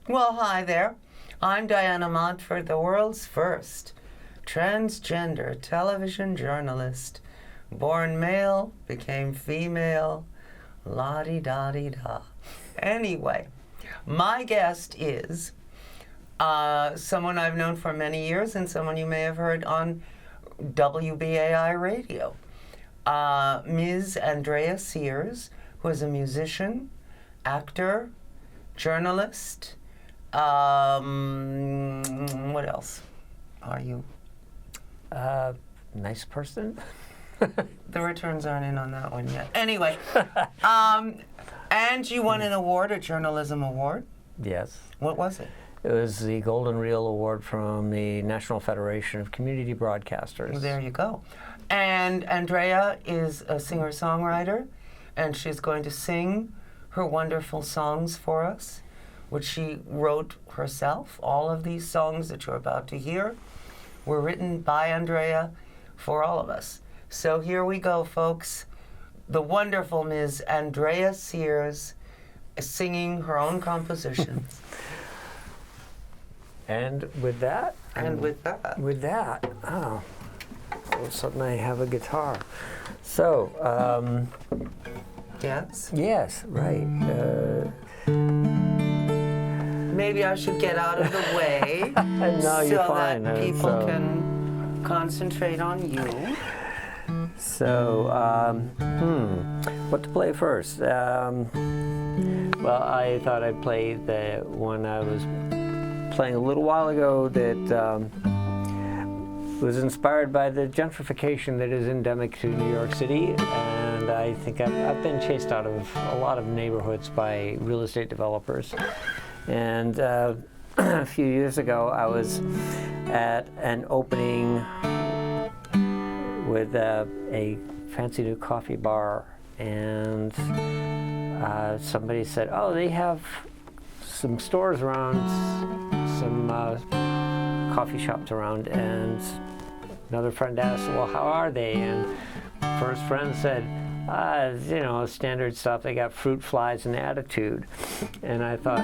Well, hi there. I'm Diana Montford, the world's first transgender television journalist. Born male, became female, la-di-da-di-da. Anyway, my guest is someone I've known for many years and someone you may have heard on WBAI radio. Ms. Andrea Sears, who is a musician, actor, journalist. What else are you? Nice person. The returns aren't in on that one yet. Anyway, and you won an award, a journalism award. Yes. What was it? It was the Golden Reel Award from the National Federation of Community Broadcasters. There you go. And Andrea is a singer-songwriter, and she's going to sing her wonderful songs for us, which she wrote herself. All of these songs that you're about to hear were written by Andrea for all of us. So here we go, folks. The wonderful Ms. Andrea Sears singing her own compositions. And with that? With that, oh, all of a sudden I have a guitar. So, yes? Yes, right. Maybe I should get out of the way No, so you're fine. that people can concentrate on you. So, what to play first? Well, I thought I'd play the one I was playing a little while ago that was inspired by the gentrification that is endemic to New York City, and I think I've been chased out of a lot of neighborhoods by real estate developers. And a few years ago, I was at an opening with a fancy new coffee bar, and somebody said, oh, they have some stores around, some coffee shops around, and another friend asked, well, how are they? And first friend said, standard stuff. They got fruit flies and attitude. And I thought,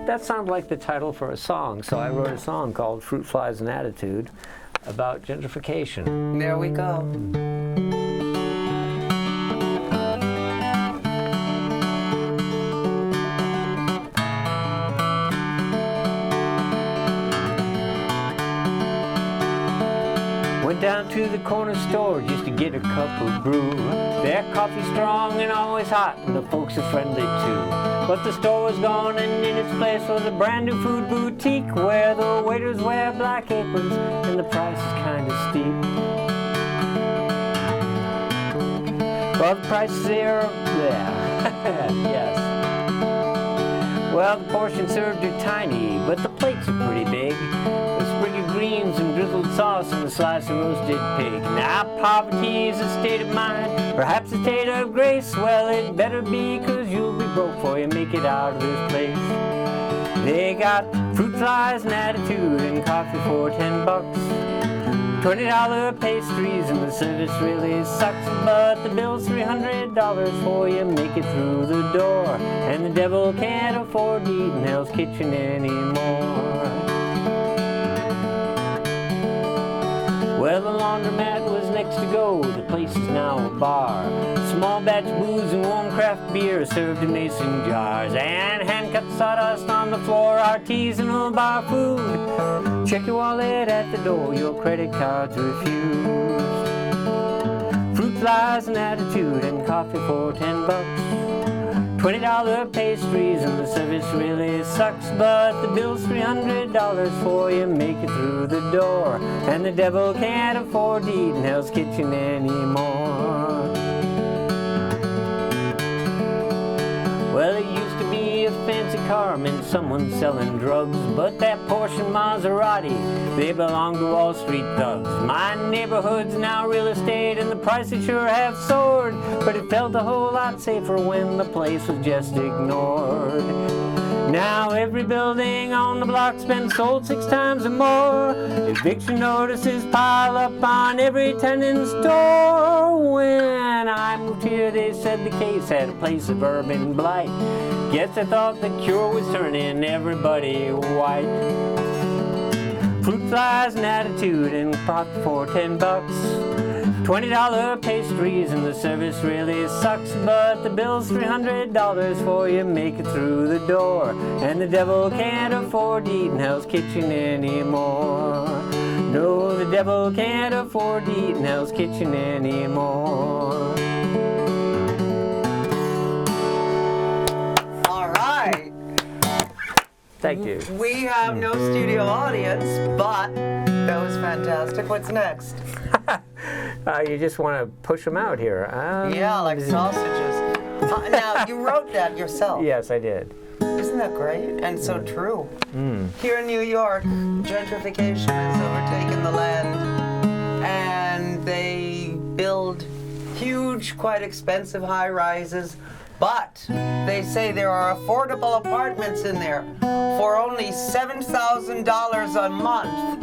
that sounds like the title for a song. So I wrote a song called Fruit Flies and Attitude about gentrification. There we go. Went down to the corner store just to get a cup of brew. Their coffee's strong and always hot, and the folks are friendly too. But the store was gone, and in its place was a brand new food boutique where the waiters wear black aprons and the price is kind of steep. Well, the prices there are yes. Well, the portion served are tiny, but the plates are pretty big. A sprig of greens and drizzled sauce and a slice of roasted pig. Now poverty is a state of mind, perhaps a state of grace. Well, it better be, 'cause you'll be broke before you make it out of this place. They got fruit flies and attitude and coffee for $10. $20 pastries and the service really sucks, but the bill's $300 for you make it through the door, and the devil can't afford to eat in Hell's Kitchen anymore. Well, the laundromat was next to go, the place is now a bar. Small batch booze and warm craft beer served in mason jars, and hand-cut sawdust on the floor, artisanal bar food. Check your wallet at the door, your credit card's refused. Fruit flies and attitude and coffee for $10. $20 pastries and the service really sucks, but the bill's $300 for you make it through the door, and the devil can't afford to eat in Hell's Kitchen anymore. Well, it used to be a fancy car meant someone selling drugs, but that Porsche Maserati, they belong to Wall Street thugs. My neighborhood's now real estate and the prices sure have soared, but it felt a whole lot safer when the place was just ignored. Now every building on the block's been sold 6 times or more. Eviction notices pile up on every tenant's door. When I moved here, they said the case had a place of urban blight. Guess I thought the cure was turning everybody white. Fruit flies and attitude and pot for $10. $20 pastries and the service really sucks, but the bill's $300 for you make it through the door. And the devil can't afford to eat in Hell's Kitchen anymore. No, the devil can't afford to eat in Hell's Kitchen anymore. All right. Thank you. We have no studio audience, but that was fantastic. What's next? You just want to push them out here. Yeah, like sausages. Now, you wrote that yourself. Yes, I did. Isn't that great? And so true. Here in New York, gentrification has overtaken the land, and they build huge, quite expensive high-rises, but they say there are affordable apartments in there for only $7,000 a month.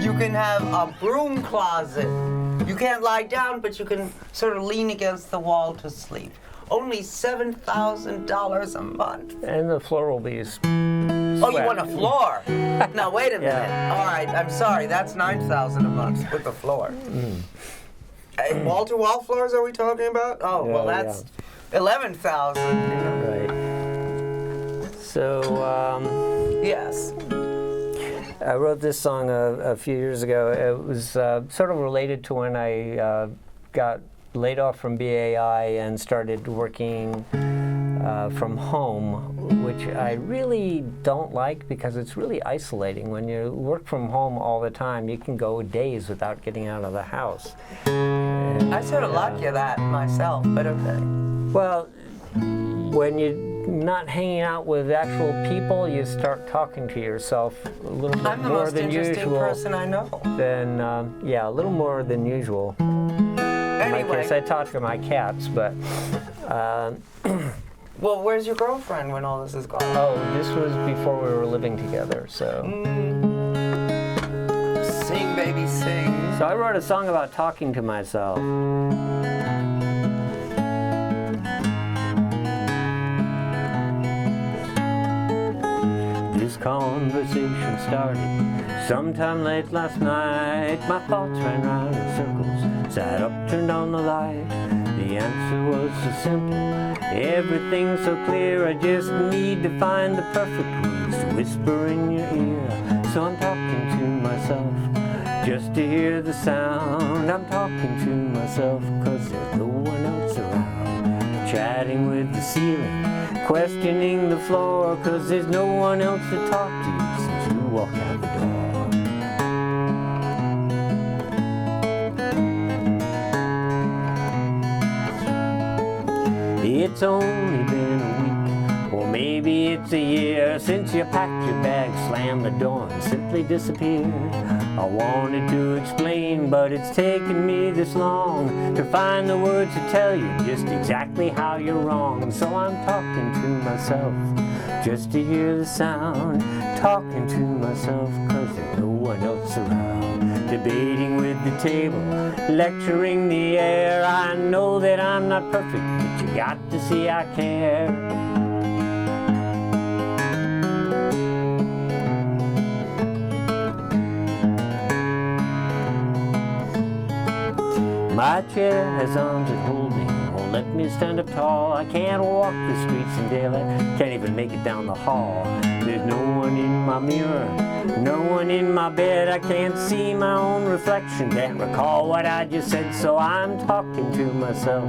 You can have a broom closet. You can't lie down, but you can sort of lean against the wall to sleep. Only $7,000 a month. And the floor will be Oh, you want a floor? Now, wait a minute. All right, I'm sorry. That's $9,000 a month with the floor. Wall-to-wall floors are we talking about? Oh, well, that's $11,000. Right. So, yes. I wrote this song a few years ago. It was sort of related to when I got laid off from BAI and started working from home, which I really don't like because it's really isolating. When you work from home all the time, you can go days without getting out of the house. And, I sort of like you that myself, but okay. Well, when you're not hanging out with actual people, you start talking to yourself a little bit I'm the more most than interesting usual. person I know. Then, yeah, a little more than usual. In my case, I talk to my cats, but... well, where's your girlfriend when all this is gone? Oh, this was before we were living together, so... Sing, baby, sing. So I wrote a song about talking to myself. This conversation started sometime late last night. My thoughts ran round in circles, sat up, turned on the light. The answer was so simple, everything's so clear. I just need to find the perfect words to whisper in your ear. So I'm talking to myself, just to hear the sound. I'm talking to myself, 'cause there's no one else around. Chatting with the ceiling, questioning the floor, 'cause there's no one else to talk to since you walked out the door. It's only been a week, or maybe it's a year, since you packed your bag, slammed the door, and simply disappeared. I wanted to explain, but it's taken me this long to find the words to tell you just exactly how you're wrong. So I'm talking to myself, just to hear the sound. Talking to myself, 'cause there's no one else around. Debating with the table, lecturing the air. I know that I'm not perfect, but you got to see I care. My chair has arms that hold me, won't let me stand up tall. I can't walk the streets in daylight, can't even make it down the hall. There's no one in my mirror, no one in my bed. I can't see my own reflection, can't recall what I just said. So I'm talking to myself,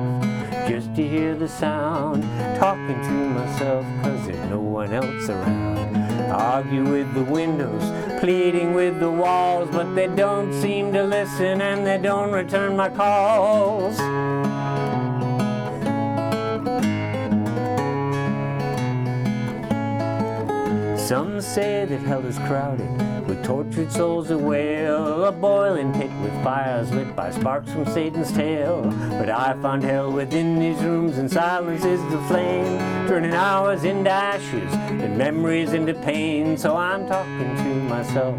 just to hear the sound. Talking to myself, 'cause there's no one else around. Argue with the windows, pleading with the walls, but they don't seem to listen and they don't return my calls. Some say that hell is crowded with tortured souls that wail, a boiling pit with fires lit by sparks from Satan's tail. But I found hell within these rooms, and silence is the flame, turning hours into ashes and memories into pain. So I'm talking to myself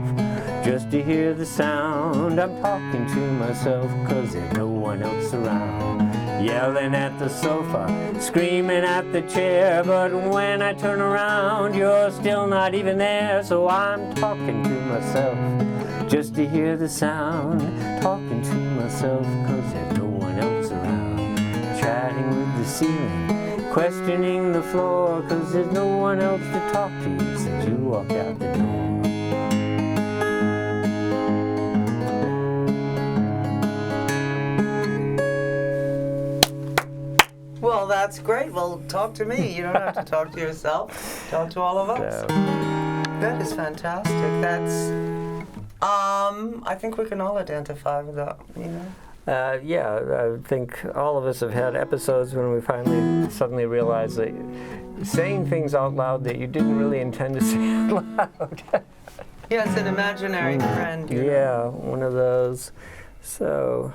just to hear the sound. I'm talking to myself 'cause there's no one else around. Yelling at the sofa, screaming at the chair, but when I turn around, you're still not even there. So I'm talking to myself just to hear the sound. Talking to myself 'cause there's no one else around. Chatting with the ceiling, questioning the floor, 'cause there's no one else to talk to since you walked out the door. Well, that's great. Well, talk to me. You don't have to talk to yourself. Talk to all of us. That is fantastic. That's, I think we can all identify with that, you know? Yeah, I think all of us have had episodes when we finally suddenly realize that saying things out loud that you didn't really intend to say out loud. Yeah, it's an imaginary friend. You know? Yeah, one of those. So,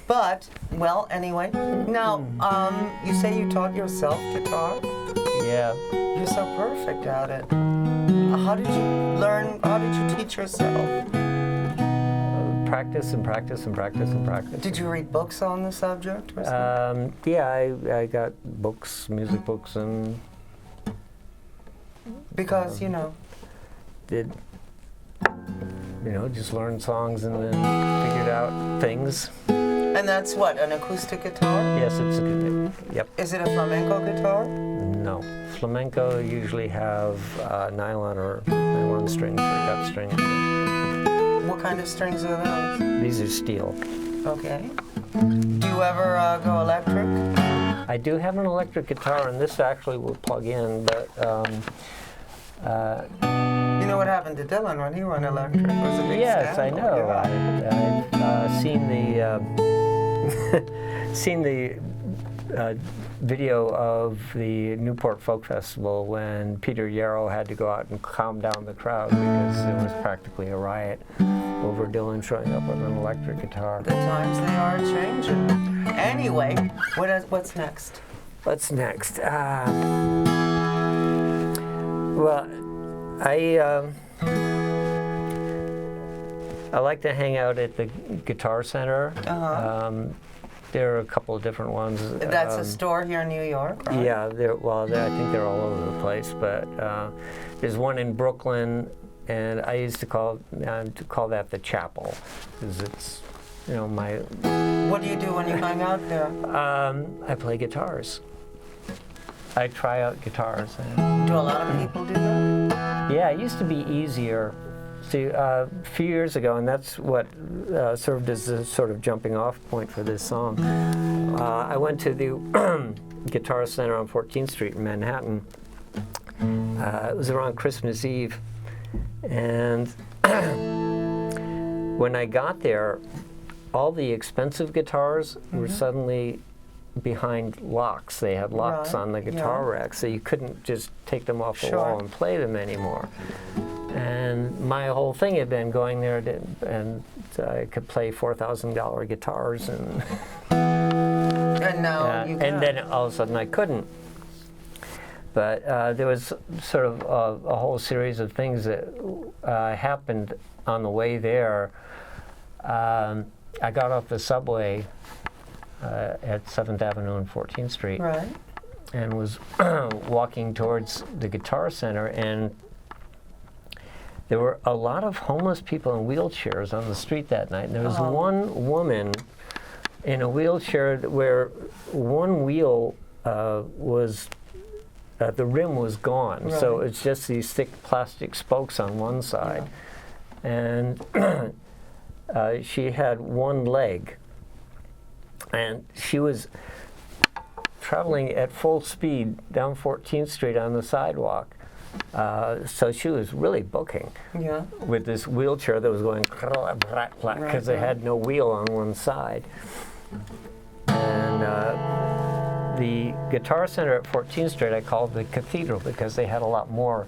But, well, anyway. Now, you say you taught yourself guitar? Yeah. You're so perfect at it. How did you learn? How did you teach yourself? Practice and practice and practice and practice. Did you read books on the subject or something? Yeah, I got books, music books, and because, you know. Did, you know, just learn songs and then figured out things. And that's what, an acoustic guitar? Yes, yep. Is it a flamenco guitar? No. Flamenco usually have nylon or nylon strings or gut strings. What kind of strings are those? These are steel. Okay. Do you ever go electric? I do have an electric guitar, and this actually will plug in, but you know what happened to Dylan when he went electric? It was a big yes, scandal. I know. Yeah. I've seen the video of the Newport Folk Festival when Peter Yarrow had to go out and calm down the crowd because there was practically a riot over Dylan showing up with an electric guitar. The times they are changing. Anyway, what's next? What's next? Well, I like to hang out at the Guitar Center. There are a couple of different ones. That's a store here in New York, right? Yeah, I think they're all over the place, but there's one in Brooklyn, and I used to call that the chapel, because it's, you know, my... What do you do when you hang out there? I play guitars. I try out guitars. Do a lot of people do that? Yeah, it used to be easier. See, a few years ago, and that's what served as a sort of jumping off point for this song. I went to the Guitar Center on 14th Street in Manhattan. It was around Christmas Eve, and when I got there, all the expensive guitars were suddenly behind locks. They had locks on the guitar rack, so you couldn't just take them off the wall and play them anymore. And my whole thing had been going there and I could play $4,000 guitars, and now you can. And then all of a sudden I couldn't. But there was sort of a whole series of things that happened on the way there. I got off the subway at 7th Avenue and 14th Street, right, and was walking towards the Guitar Center, and there were a lot of homeless people in wheelchairs on the street that night. And there was one woman in a wheelchair where one wheel was, the rim was gone. Right. So it's just these thick plastic spokes on one side. Yeah. And she had one leg. And she was traveling at full speed down 14th Street on the sidewalk. So she was really booking with this wheelchair that was going because they had no wheel on one side. And the Guitar Center at 14th Street I called the Cathedral because they had a lot more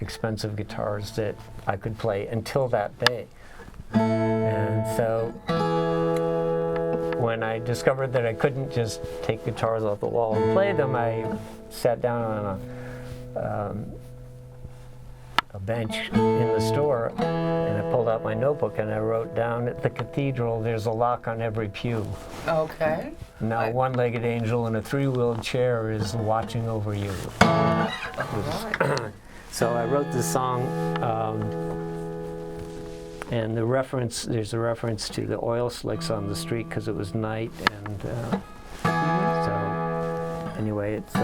expensive guitars that I could play until that day. And so when I discovered that I couldn't just take guitars off the wall and play them, I sat down on a bench in the store and I pulled out my notebook and I wrote down, at the cathedral there's a lock on every pew. Okay. Now a one-legged angel in a three-wheeled chair is watching over you. Right. So I wrote this song, and there's a reference to the oil slicks on the street because it was night, and so anyway, it's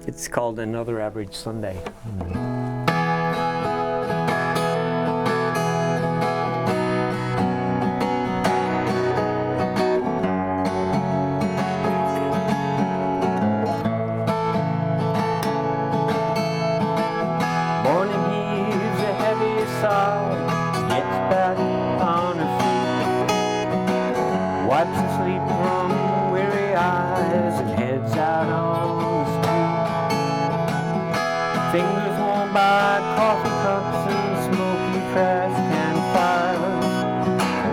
it's called Another Average Sunday. Morning heaves a heavy sigh, gets back on her feet, wipes the sleep from weary eyes and heads out on the street. Fingers worn by coffee cups and smoky trash can fires.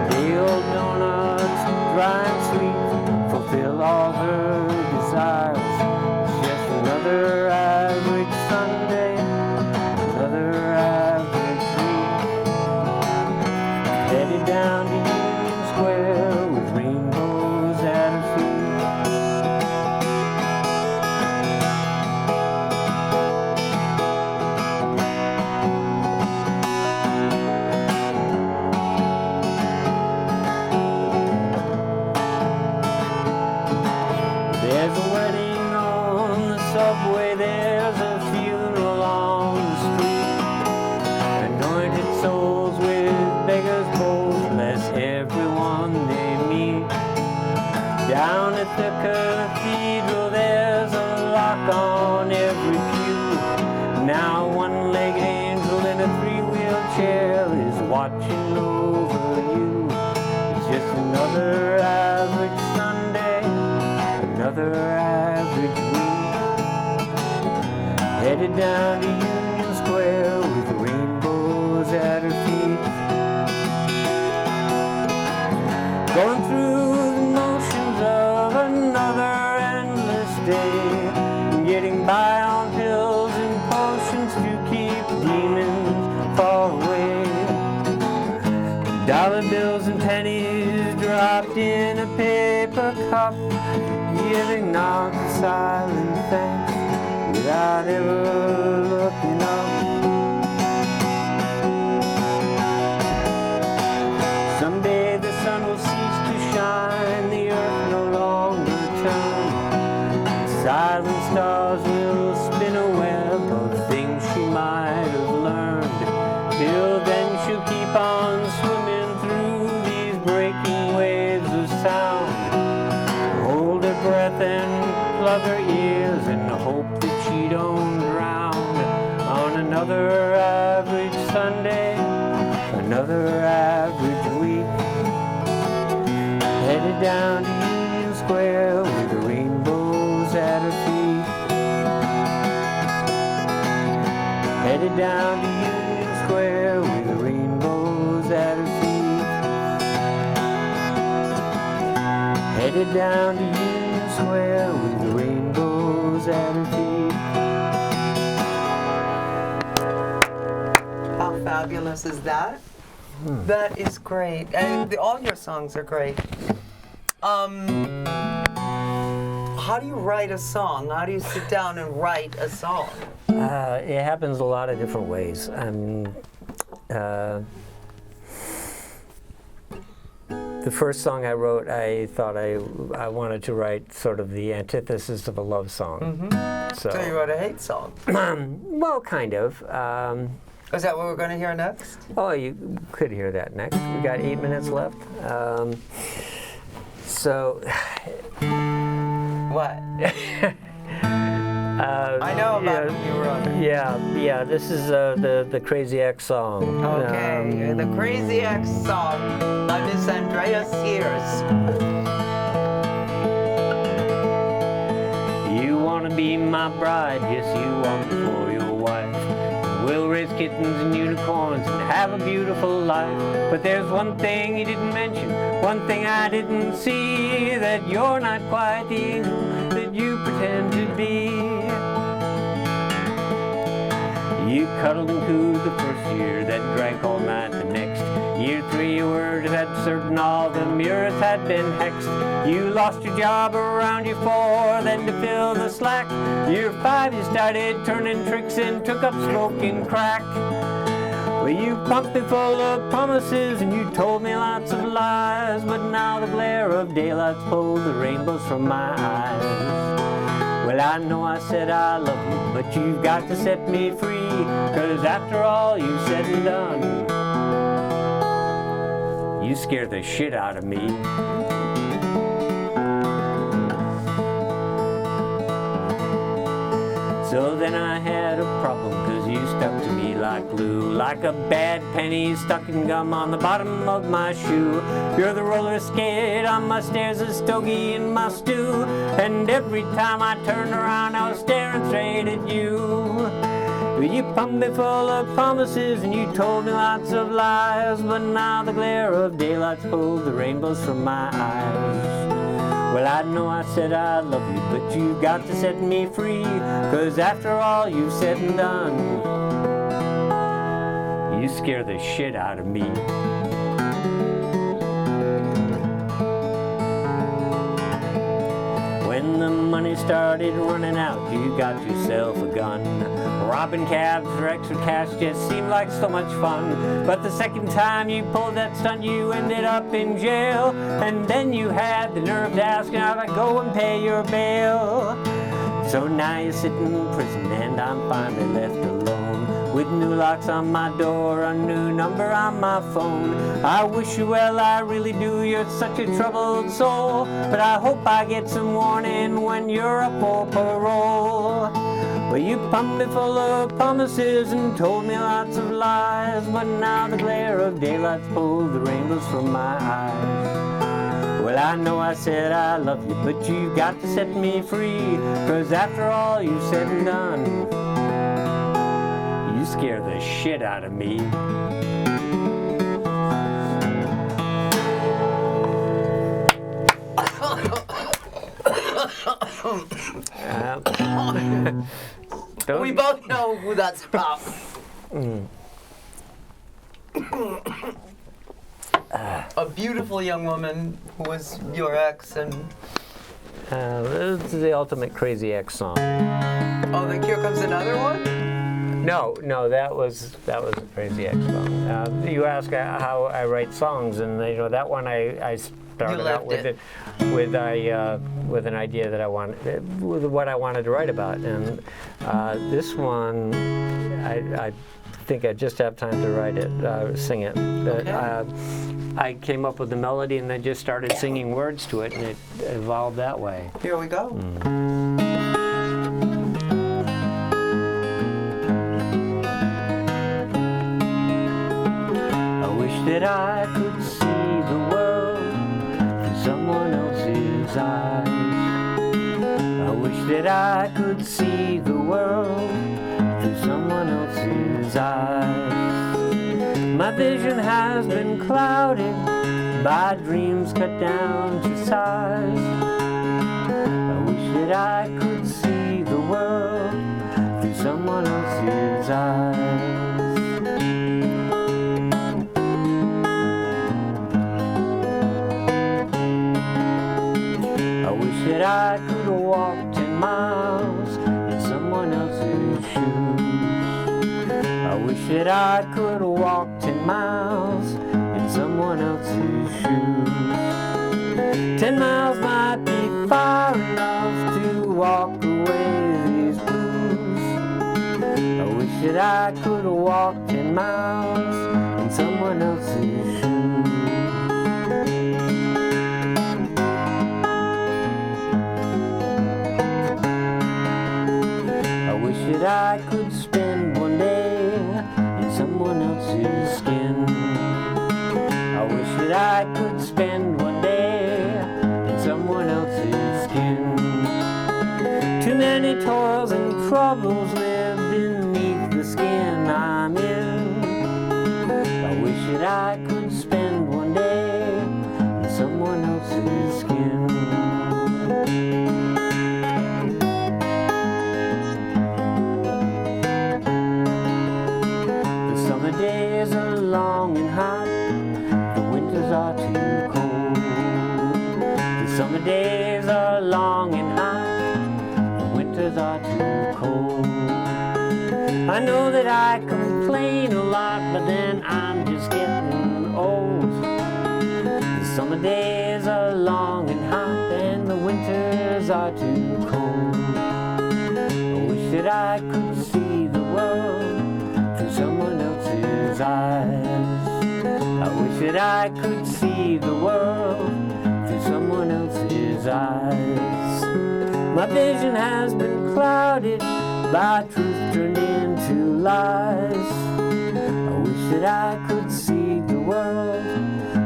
Day old donuts, dry and sweet, fulfill all her desires. It's just another average Sunday, another average week. Headed down to Union Square with rainbows at her feet. There's a wedding on the subway, there's a funeral on the street. Anointed souls with beggars' bowls, bless everyone they meet. Down at the cathedral, there's a lock on every pew. Now a one-legged angel in a three-wheeled chair is watching over you. It's just another average Sunday, another average week. Headed down to Union Square with rainbows at her feet. Going through the motions of another endless day, getting by on pills and potions to keep demons far away. Dollar bills and pennies dropped in a paper cup, giving out silent thanks without ever looking up. Someday the sun will cease to shine, the earth no longer turn. Silent stars will spin a web of things she might have learned. Till then she'll keep on swimming through these breaking waves of sound. Hold her breath and plug her ears and hope that she don't drown. On another average Sunday, another average week. Headed down to Union Square with the rainbows at her feet. Headed down to Union Square with the rainbows at her feet. Headed down to Union Square with the rainbows at her feet. How fabulous is that? That is great. And all your songs are great. How do you write a song? How do you sit down and write a song? It happens a lot of different ways. The first song I wrote, I thought I wanted to write sort of the antithesis of a love song. So you wrote a hate song. Well, kind of. Is that what we're going to hear next? Oh, you could hear that next. We got 8 minutes left. So. What? I know about it. You wrote it. Yeah. This is the Crazy X song. Okay, the Crazy X song by Miss Andrea Sears. You wanna be my bride, yes, you want me for your wife. We'll raise kittens and unicorns and have a beautiful life. But there's one thing you didn't mention, one thing I didn't see, that you're not quite the angel that you pretend to be. You cuddled and cooed the first year, then drank all night the next. Year 3 you were that certain all the mirrors had been hexed. You lost your job around year 4, then to fill the slack, year 5 you started turning tricks and took up smoking crack. Well, you pumped me full of promises and you told me lots of lies, but now the glare of daylight's pulled the rainbows from my eyes. Well, I know I said I love you, but you've got to set me free, 'cause after all you've said and done, you scare the shit out of me. So then I had a problem, 'cause you stuck to me like glue, like a bad penny stuck in gum on the bottom of my shoe. You're the roller skate on my stairs, a stogie in my stew, and every time I turned around I was staring straight at you. You pumped me full of promises and you told me lots of lies, but now the glare of daylight's pulled the rainbows from my eyes. Well, I know I said I love you, but you've got to set me free, 'cause after all you've said and done, you scare the shit out of me. When the money started running out, you got yourself a gun. Robbing cabs for extra cash just seemed like so much fun. But the second time you pulled that stunt, you ended up in jail. And then you had the nerve to ask how to go and pay your bail. So now you sit in prison and I'm finally left alone, with new locks on my door, a new number on my phone. I wish you well, I really do, you're such a troubled soul, but I hope I get some warning when you're up for parole. Well, you pumped me full of promises and told me lots of lies, but now the glare of daylight's pulled the rainbows from my eyes. Well, I know I said I love you, but you've got to set me free, 'cause after all you've said and done, you scare the shit out of me. We both know who that's about. A beautiful young woman who was your ex, and This is the ultimate Crazy X song. oh, then here comes another one. No, that was a Crazy X song. You ask how I write songs, and that one I started out with it with an idea that I wanted, with what I wanted to write about, and this one I think I just have time to write it, sing it. Okay. I came up with the melody and then just started singing words to it, and it evolved that way. Here we go. I wish that I could see the world through someone else's eyes. I wish that I could see the world through someone else's eyes. My vision has been clouded by dreams cut down to size. I wish that I could see the world through someone else's eyes. I wish that I could walk 10 miles in someone else's shoes. I wish that I could walk 10 miles in someone else's shoes. 10 miles might be far enough to walk away these blues. I wish that I could walk 10 miles in someone else's shoes. I that I could spend one day in someone else's skin. I wish that I could spend one day in someone else's skin. Too many toils and troubles live beneath the skin I'm in. I wish that I could spend one day in someone else's skin. The summer days are long and hot, the winters are too cold. The summer days are long and hot, the winters are too cold. I know that I complain a lot, but then I'm just getting old. The summer days are long and hot, and the winters are too cold. I wish that I could see the world through someone else's eyes. I wish that I could see the world through someone else's eyes. My vision has been clouded by truth turned into lies. I wish that I could see the world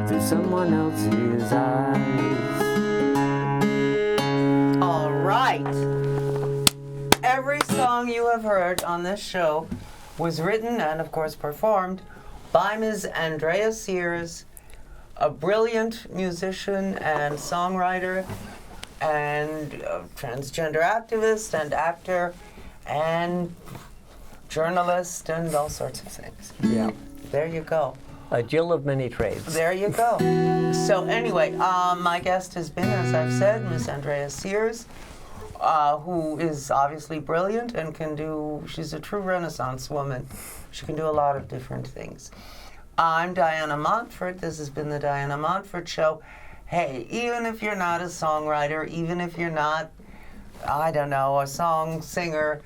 through someone else's eyes. All right. Every song you have heard on this show was written and, of course, performed by Ms. Andrea Sears, a brilliant musician and songwriter and transgender activist and actor and journalist and all sorts of things. Yeah. There you go. A Jill of many trades. There you go. So anyway, my guest has been, as I've said, Miss Andrea Sears, who is obviously brilliant and she's a true Renaissance woman. She can do a lot of different things. I'm Diana Montford. This has been the Diana Montford Show. Hey, even if you're not a songwriter, even if you're not, I don't know, a song singer,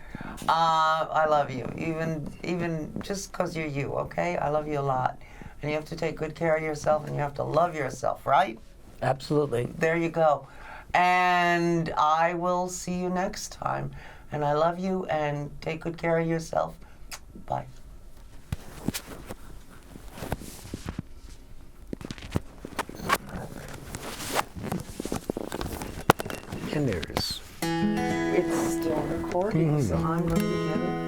I love you. Even just because you're you, okay? I love you a lot. And you have to take good care of yourself, and you have to love yourself, right? Absolutely. There you go. And I will see you next time. And I love you, and take good care of yourself. Bye. And there's... It's still recording, so I'm going to get it.